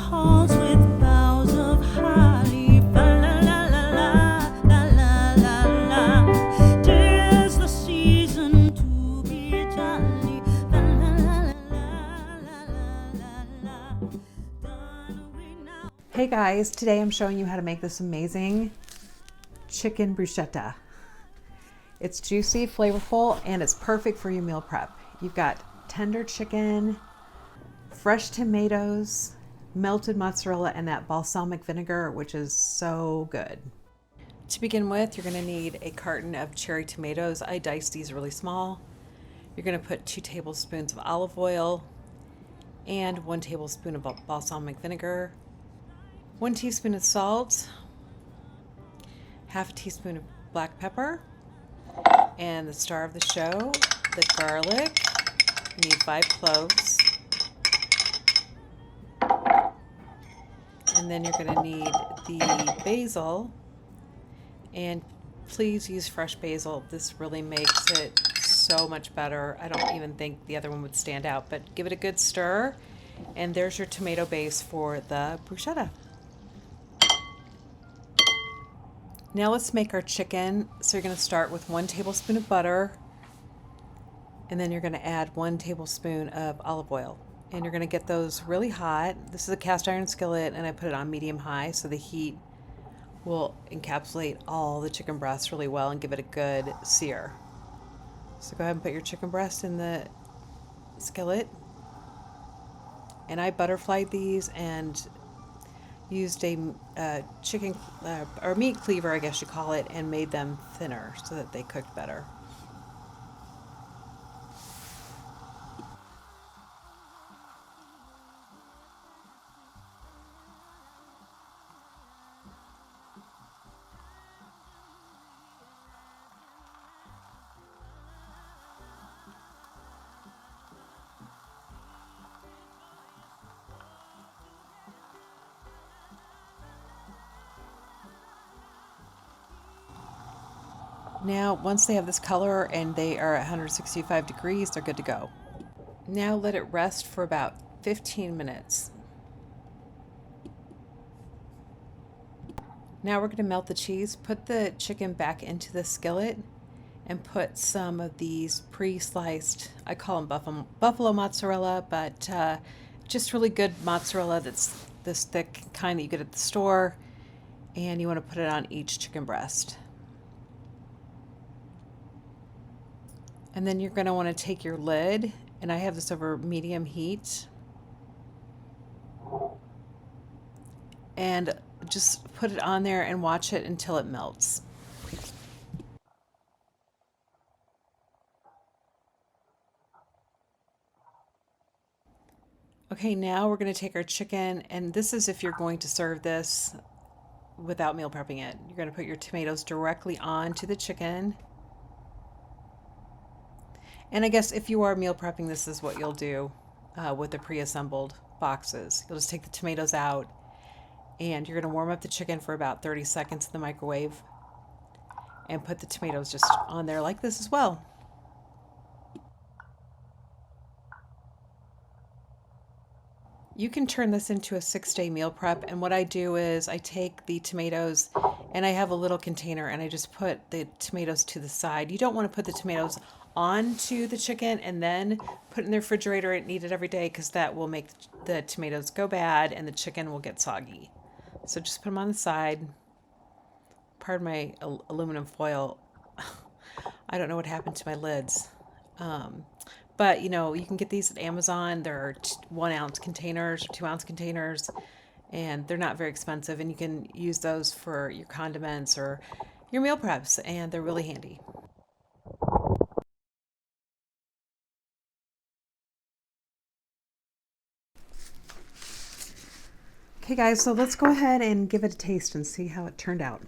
halls with boughs of holly. La la la la la la la la. 'Tis the season to be jolly. La la la la la la la la. Gone away now. Hey guys, today I'm showing you how to make this amazing chicken bruschetta. It's juicy, flavorful, and it's perfect for your meal prep. You've got tender chicken, fresh tomatoes, melted mozzarella, and that balsamic vinegar, which is so good. To begin with, you're gonna need a carton of cherry tomatoes. I diced these really small. You're gonna put 2 tablespoons of olive oil and 1 tablespoon of balsamic vinegar, 1 teaspoon of salt, half a teaspoon of black pepper, and the star of the show, the garlic. You need 5 cloves. And then you're going to need the basil, and please use fresh basil. This really makes it so much better. I don't even think the other one would stand out, but give it a good stir, and there's your tomato base for the bruschetta. Now let's make our chicken. So you're going to start with 1 tablespoon of butter, and then you're going to add 1 tablespoon of olive oil. And you're going to get those really hot. This is a cast iron skillet, and I put it on medium-high so the heat will encapsulate all the chicken breasts really well and give it a good sear. So go ahead and put your chicken breast in the skillet. And I butterflied these and used a chicken or meat cleaver, I guess you call it, and made them thinner so that they cooked better. Now, once they have this color and they are at 165 degrees, they're good to go. Now let it rest for about 15 minutes. Now we're going to melt the cheese. Put the chicken back into the skillet and put some of these pre-sliced, I call them buffalo mozzarella, but just really good mozzarella that's this thick kind that you get at the store, and you want to put it on each chicken breast. And then you're going to want to take your lid, and I have this over medium heat, and just put it on there and watch it until it melts. Okay, now we're going to take our chicken, and this is if you're going to serve this without meal prepping it. You're going to put your tomatoes directly onto the chicken. And I guess if you are meal prepping, this is what you'll do with the pre-assembled boxes. You'll just take the tomatoes out, and you're going to warm up the chicken for about 30 seconds in the microwave and put the tomatoes just on there like this as well. You can turn this into a 6-day meal prep, and what I do is I take the tomatoes, and I have a little container, and I just put the tomatoes to the side. You don't want to put the tomatoes onto the chicken and then put it in the refrigerator and eat it every day, because that will make the tomatoes go bad and the chicken will get soggy. So just put them on the side. Pardon my aluminum foil. I don't know what happened to my lids. But you know, you can get these at Amazon. They're 1 ounce containers or 2 ounce containers, and they're not very expensive, and you can use those for your condiments or your meal preps, and they're really handy. Okay guys, so let's go ahead and give it a taste and see how it turned out.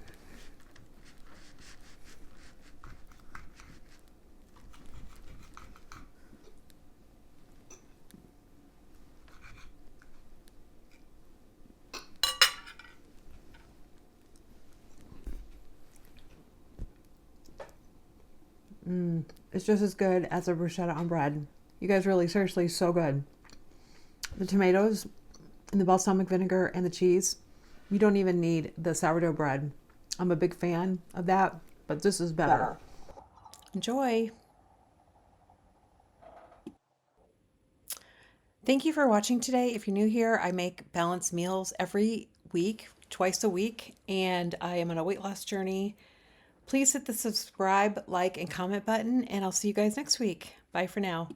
It's just as good as a bruschetta on bread. You guys really, seriously, so good. The tomatoes and the balsamic vinegar and the cheese. You don't even need the sourdough bread. I'm a big fan of that, but this is better. Enjoy. Thank you for watching today. If you're new here, I make balanced meals every week, twice a week, and I am on a weight loss journey. Please hit the subscribe, like, and comment button, and I'll see you guys next week. Bye for now.